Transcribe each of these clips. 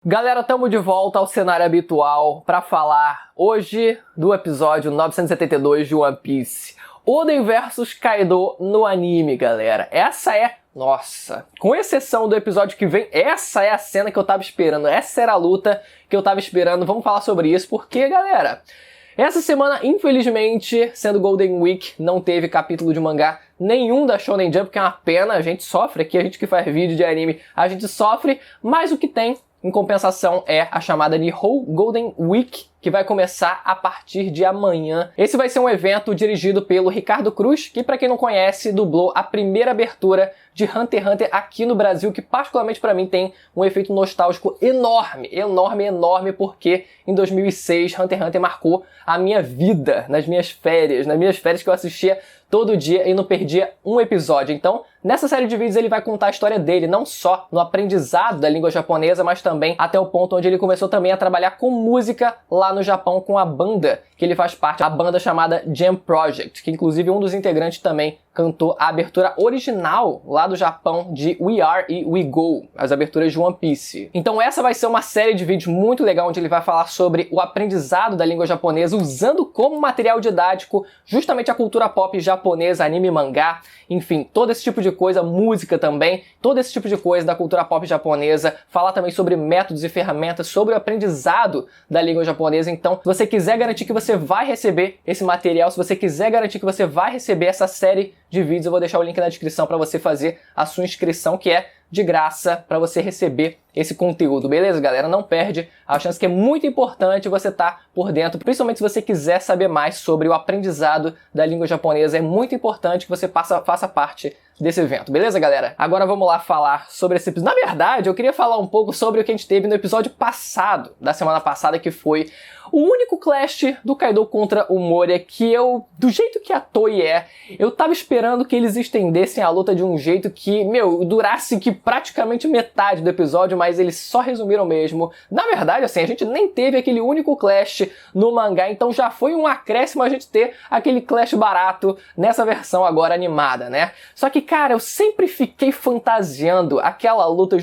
Galera, tamo de volta ao cenário habitual para falar hoje do episódio 972 de One Piece. Oden vs Kaido no anime, galera. Nossa, com exceção do episódio que vem, essa é a cena que eu tava esperando. Essa era a luta que eu tava esperando. Vamos falar sobre isso porque, galera, essa semana, infelizmente, sendo Golden Week, não teve capítulo de mangá nenhum da Shonen Jump, que é uma pena. A gente sofre aqui, a gente que faz vídeo de anime, a gente sofre, mas o que tem em compensação é a chamada Nihou Golden Week, que vai começar a partir de amanhã. Esse vai ser um evento dirigido pelo Ricardo Cruz, que, pra quem não conhece, dublou a primeira abertura de Hunter x Hunter aqui no Brasil, que particularmente pra mim tem um efeito nostálgico enorme, porque em 2006 Hunter x Hunter marcou a minha vida nas minhas férias que eu assistia todo dia e não perdia um episódio. Então, nessa série de vídeos ele vai contar a história dele, não só no aprendizado da língua japonesa, mas também até o ponto onde ele começou também a trabalhar com música lá no Japão com a banda que ele faz parte, a banda chamada Jam Project, que inclusive um dos integrantes também cantou a abertura original lá do Japão de We Are e We Go, as aberturas de One Piece. Então essa vai ser uma série de vídeos muito legal, onde ele vai falar sobre o aprendizado da língua japonesa, usando como material didático justamente a cultura pop japonesa, anime, mangá, enfim, todo esse tipo de coisa, música também, todo esse tipo de coisa da cultura pop japonesa, falar também sobre métodos e ferramentas, sobre o aprendizado da língua japonesa. Então, se você quiser garantir que você vai receber esse material, se você quiser garantir que você vai receber essa série de vídeos, eu vou deixar o link na descrição para você fazer a sua inscrição, que é de graça, para você receber esse conteúdo, beleza, galera? Não perde a chance, que é muito importante você estar por dentro, principalmente se você quiser saber mais sobre o aprendizado da língua japonesa. É muito importante que você faça parte desse evento, beleza, galera? Agora vamos lá falar sobre esse episódio. Na verdade, eu queria falar um pouco sobre o que a gente teve no episódio passado, da semana passada, que foi o único clash do Kaido contra o Moria, que eu, do jeito que a Toei eu tava esperando que eles estendessem a luta de um jeito que, durasse que praticamente metade do episódio, mas eles só resumiram mesmo. Na verdade, assim, a gente nem teve aquele único clash no mangá, então já foi um acréscimo a gente ter aquele clash barato nessa versão agora animada, né? Só que, cara, eu sempre fiquei fantasiando aquela luta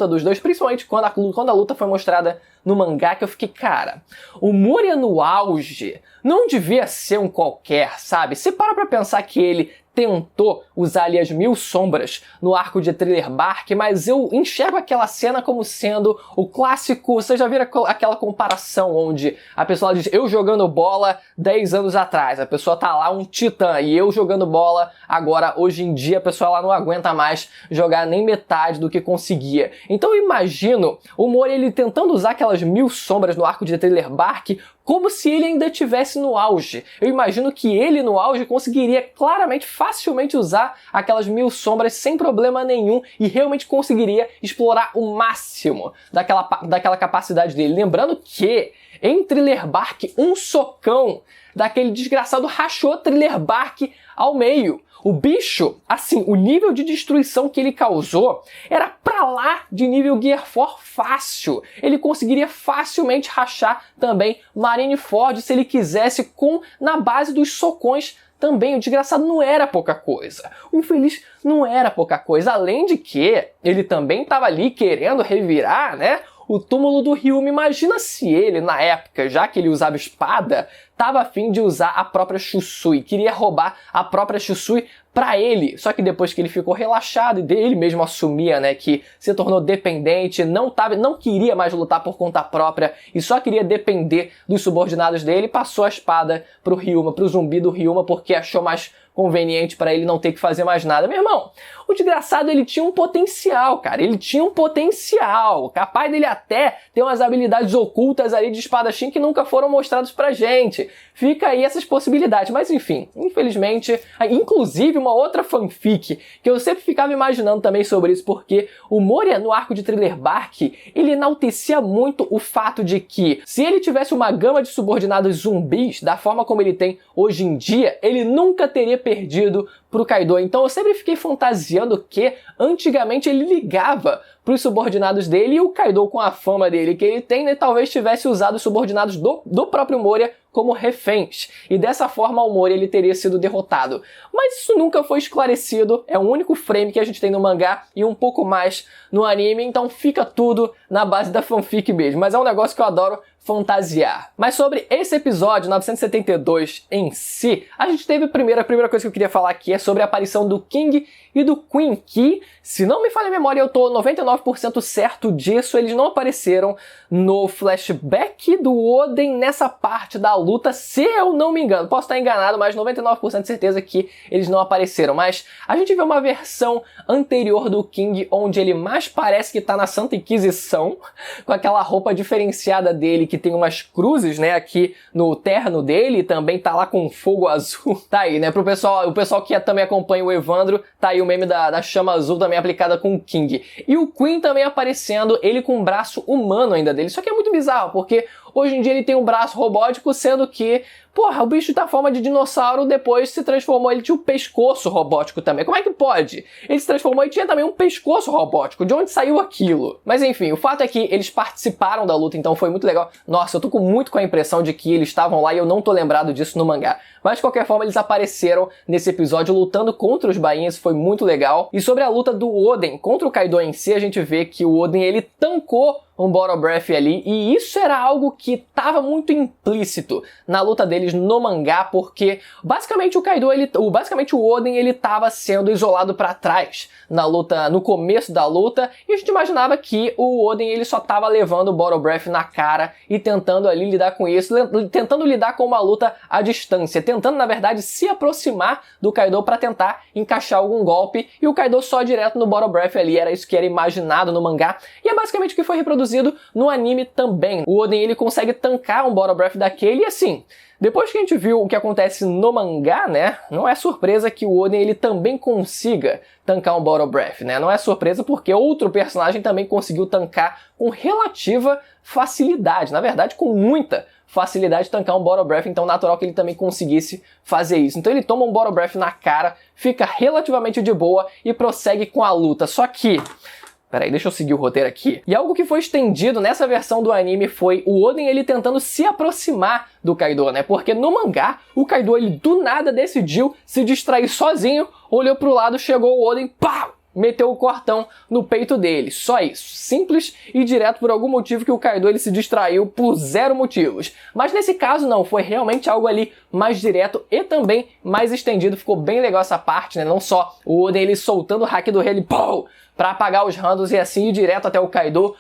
dos dois, principalmente quando a luta foi mostrada no mangá, que eu fiquei, cara, o Moria no auge não devia ser um qualquer, sabe? Você para pra pensar que ele tentou usar ali as 1000 sombras no arco de Thriller Bark, mas eu enxergo aquela cena como sendo o clássico. Vocês já viram aquela comparação onde a pessoa diz, eu jogando bola 10 anos atrás, a pessoa tá lá um titã, e eu jogando bola agora, hoje em dia, a pessoa lá não aguenta mais jogar nem metade do que conseguia. Então eu imagino o Moria, ele tentando usar aquelas 1000 sombras no arco de Thriller Bark como se ele ainda estivesse no auge. Eu imagino que ele no auge conseguiria claramente, facilmente usar aquelas 1000 sombras sem problema nenhum e realmente conseguiria explorar o máximo daquela capacidade dele. Lembrando que em Thriller Bark, um socão daquele desgraçado rachou Thriller Bark ao meio. O bicho, assim, o nível de destruição que ele causou era pra lá de nível Gear 4 fácil. Ele conseguiria facilmente rachar também Marineford se ele quisesse, na base dos socões também. O desgraçado não era pouca coisa. O infeliz não era pouca coisa. Além de que ele também estava ali querendo revirar, né, o túmulo do Ryuma. Imagina se ele, na época, já que ele usava espada, tava a fim de usar a própria Shusui, queria roubar a própria Shusui pra ele. Só que depois que ele ficou relaxado e ele mesmo assumia, né, que se tornou dependente, não queria mais lutar por conta própria e só queria depender dos subordinados dele, passou a espada pro Ryuma, pro zumbi do Ryuma, porque achou mais conveniente para ele não ter que fazer mais nada. Meu irmão, o desgraçado, ele tinha um potencial, cara. Ele tinha um potencial. Capaz dele até ter umas habilidades ocultas ali de espadachim que nunca foram mostradas pra gente. Fica aí essas possibilidades. Mas enfim, infelizmente, inclusive uma outra fanfic que eu sempre ficava imaginando também sobre isso, porque o Moria no arco de Thriller Bark, ele enaltecia muito o fato de que se ele tivesse uma gama de subordinados zumbis da forma como ele tem hoje em dia, ele nunca teria perdido pro Kaido. Então eu sempre fiquei fantasiando que antigamente ele ligava pros subordinados dele e o Kaido, com a fama dele que ele tem, né, talvez tivesse usado os subordinados do próprio Moria como reféns, e dessa forma o Mori ele teria sido derrotado. Mas isso nunca foi esclarecido, é o único frame que a gente tem no mangá e um pouco mais no anime, então fica tudo na base da fanfic mesmo, mas é um negócio que eu adoro fantasiar. Mas sobre esse episódio 972 em si, a gente teve a primeira coisa que eu queria falar aqui é sobre a aparição do King e do Queen, que, se não me falha a memória, eu tô 99% certo disso, eles não apareceram no flashback do Oden nessa parte da luta, se eu não me engano. Posso estar enganado, mas 99% de certeza que eles não apareceram. Mas a gente vê uma versão anterior do King, onde ele mais parece que tá na Santa Inquisição, com aquela roupa diferenciada dele, que tem umas cruzes, né, aqui no terno dele, e também tá lá com fogo azul. Tá aí, né, o pessoal que também acompanha o Evandro, tá aí o meme da chama azul também aplicada com o King. E o Queen também aparecendo, ele com um braço humano ainda dele. Isso aqui é muito bizarro, porque hoje em dia ele tem um braço robótico, sendo que, porra, o bicho tá forma de dinossauro, depois se transformou, ele tinha um pescoço robótico também. Como é que pode? Ele se transformou e tinha também um pescoço robótico. De onde saiu aquilo? Mas enfim, o fato é que eles participaram da luta, então foi muito legal. Nossa, eu tô muito com a impressão de que eles estavam lá e eu não tô lembrado disso no mangá. Mas de qualquer forma, eles apareceram nesse episódio lutando contra os bainhas, foi muito legal. E sobre a luta do Oden contra o Kaido em si, a gente vê que o Oden, ele tancou um Bottle Breath ali, e isso era algo que estava muito implícito na luta deles no mangá, porque basicamente o Oden ele estava sendo isolado para trás na luta, no começo da luta, e a gente imaginava que o Oden ele só estava levando o Bottle Breath na cara e tentando ali lidar com isso, tentando lidar com uma luta à distância, tentando na verdade se aproximar do Kaido para tentar encaixar algum golpe, e o Kaido só direto no Bottle Breath ali, era isso que era imaginado no mangá, e é basicamente o que foi reproduzido no anime também. O Oden ele consegue tancar um Bottle Breath daquele e assim, depois que a gente viu o que acontece no mangá, né, não é surpresa que o Oden ele também consiga tancar um Bottle Breath, né? Não é surpresa porque outro personagem também conseguiu tancar com relativa facilidade, na verdade com muita facilidade tancar um Bottle Breath, então natural que ele também conseguisse fazer isso. Então ele toma um Bottle Breath na cara, fica relativamente de boa e prossegue com a luta. Só que peraí, deixa eu seguir o roteiro aqui. E algo que foi estendido nessa versão do anime foi o Oden ele tentando se aproximar do Kaido, né? Porque no mangá, o Kaido ele do nada decidiu se distrair sozinho, olhou pro lado, chegou o Oden, pá! Meteu o cortão no peito dele. Só isso. Simples e direto por algum motivo que o Kaido ele se distraiu por zero motivos. Mas nesse caso não, foi realmente algo ali mais direto e também mais estendido. Ficou bem legal essa parte, né? Não só o Oden ele soltando o hack do rei, ele pô! Pra apagar os randos e assim ir direto até o Kaido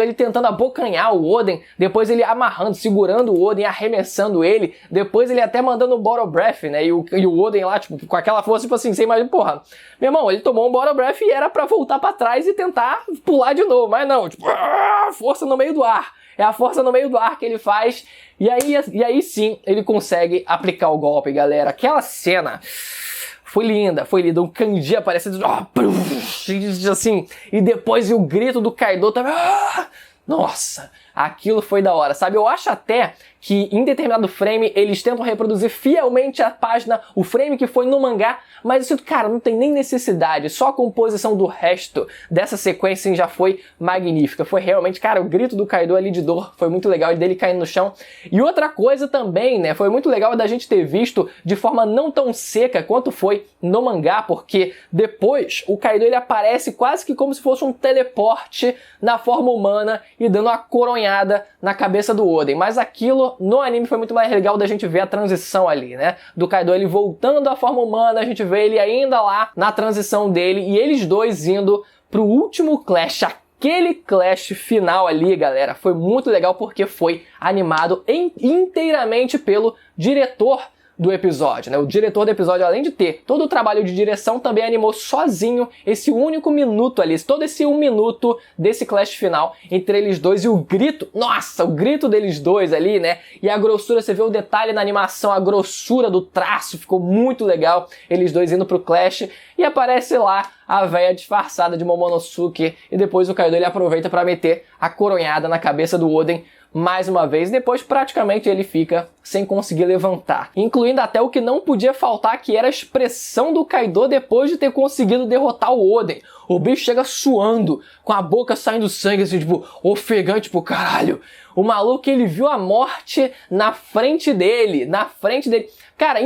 ele tentando abocanhar o Oden, depois ele amarrando, segurando o Oden, arremessando ele, depois ele até mandando um Bottle Breath, né, e o Oden lá, tipo, com aquela força, tipo assim, você imagina, porra, meu irmão, ele tomou um Bottle Breath e era pra voltar pra trás e tentar pular de novo, mas não, tipo, força no meio do ar, é a força no meio do ar que ele faz, e aí sim, ele consegue aplicar o golpe, galera, aquela cena foi linda, um kanji aparecendo, assim, e depois o grito do Kaido também, nossa, aquilo foi da hora, sabe? Eu acho até que em determinado frame eles tentam reproduzir fielmente a página, o frame que foi no mangá, mas isso, cara, não tem nem necessidade, só a composição do resto dessa sequência já foi magnífica, foi realmente, cara, o grito do Kaido ali de dor foi muito legal, dele caindo no chão. E outra coisa também, né, foi muito legal da gente ter visto de forma não tão seca quanto foi no mangá, porque depois o Kaido ele aparece quase que como se fosse um teleporte na forma humana e dando uma coronhada na cabeça do Oden, mas aquilo no anime foi muito mais legal da gente ver a transição ali, né, do Kaido ele voltando à forma humana, a gente vê ele ainda lá na transição dele e eles dois indo pro último clash, aquele clash final ali, galera, foi muito legal porque foi animado inteiramente pelo diretor do episódio, né? O diretor do episódio, além de ter todo o trabalho de direção, também animou sozinho esse único minuto ali, todo esse 1 minuto desse clash final entre eles dois e o grito, nossa, o grito deles dois ali, né? E a grossura, você vê o detalhe na animação, a grossura do traço, ficou muito legal, eles dois indo pro clash e aparece lá a véia disfarçada de Momonosuke e depois o Kaido ele aproveita para meter a coronhada na cabeça do Oden mais uma vez, depois praticamente ele fica sem conseguir levantar. Incluindo até o que não podia faltar, que era a expressão do Kaido depois de ter conseguido derrotar o Oden. O bicho chega suando, com a boca saindo sangue, assim, tipo, ofegante, tipo, caralho. O maluco, ele viu a morte na frente dele, Cara,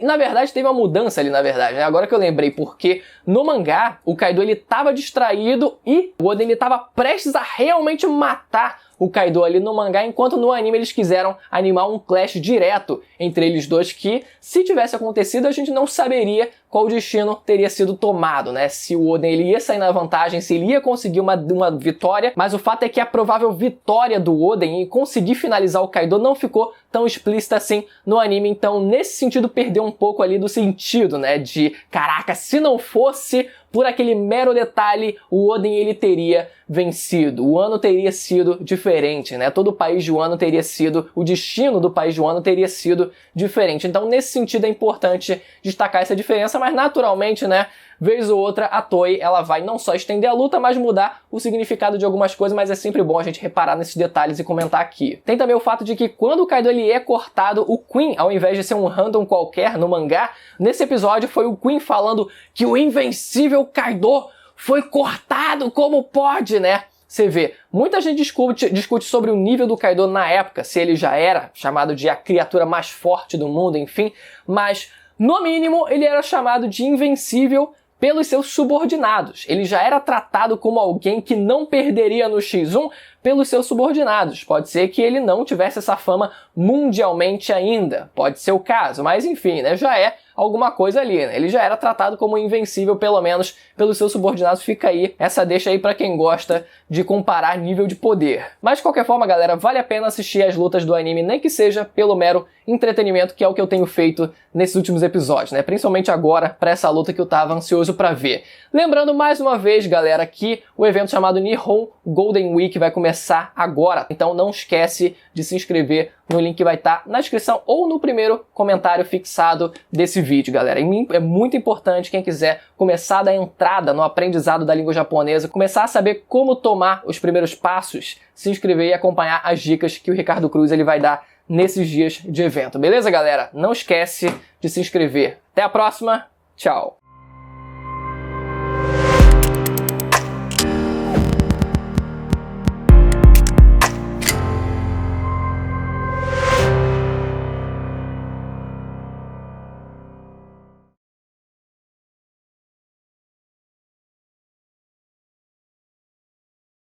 na verdade, teve uma mudança ali, na verdade, né? Agora que eu lembrei, porque no mangá, o Kaido, ele tava distraído e o Oden, ele tava prestes a realmente matar o Kaido ali no mangá, enquanto no anime eles quiseram animar um clash direto entre eles dois que, se tivesse acontecido, a gente não saberia qual destino teria sido tomado, né? Se o Oden ele ia sair na vantagem, se ele ia conseguir uma vitória, mas o fato é que a provável vitória do Oden em conseguir finalizar o Kaido não ficou tão explícita assim no anime, então nesse sentido perdeu um pouco ali do sentido, né? De, caraca, se não fosse por aquele mero detalhe, o Oden ele teria vencido. O Wano teria sido diferente, né? Todo o país de Wano teria sido, o destino do país de Wano teria sido diferente. Então, nesse sentido, é importante destacar essa diferença, mas naturalmente, né? Vez ou outra, a Toei, ela vai não só estender a luta, mas mudar o significado de algumas coisas, mas é sempre bom a gente reparar nesses detalhes e comentar aqui. Tem também o fato de que quando o Kaido ele é cortado, o Queen, ao invés de ser um random qualquer no mangá, nesse episódio foi o Queen falando que o invencível Kaido foi cortado, como pode, né? Você vê, muita gente discute sobre o nível do Kaido na época, se ele já era chamado de a criatura mais forte do mundo, enfim, mas no mínimo ele era chamado de invencível pelos seus subordinados. Ele já era tratado como alguém que não perderia no X1 pelos seus subordinados. Pode ser que ele não tivesse essa fama mundialmente ainda, pode ser o caso, mas enfim, né, já é alguma coisa ali, né? Ele já era tratado como invencível, pelo menos pelos seus subordinados. Fica aí, essa deixa aí pra quem gosta de comparar nível de poder. Mas de qualquer forma, galera, vale a pena assistir as lutas do anime, nem que seja pelo mero entretenimento, que é o que eu tenho feito nesses últimos episódios, né? Principalmente agora, pra essa luta que eu tava ansioso pra ver. Lembrando mais uma vez, galera, que o evento chamado Nihon Golden Week vai começar agora. Então não esquece de se inscrever no link que vai estar na descrição ou no primeiro comentário fixado desse vídeo, galera. É muito importante quem quiser começar a dar entrada no aprendizado da língua japonesa, começar a saber como tomar os primeiros passos, se inscrever e acompanhar as dicas que o Ricardo Cruz ele vai dar nesses dias de evento. Beleza, galera? Não esquece de se inscrever. Até a próxima. Tchau.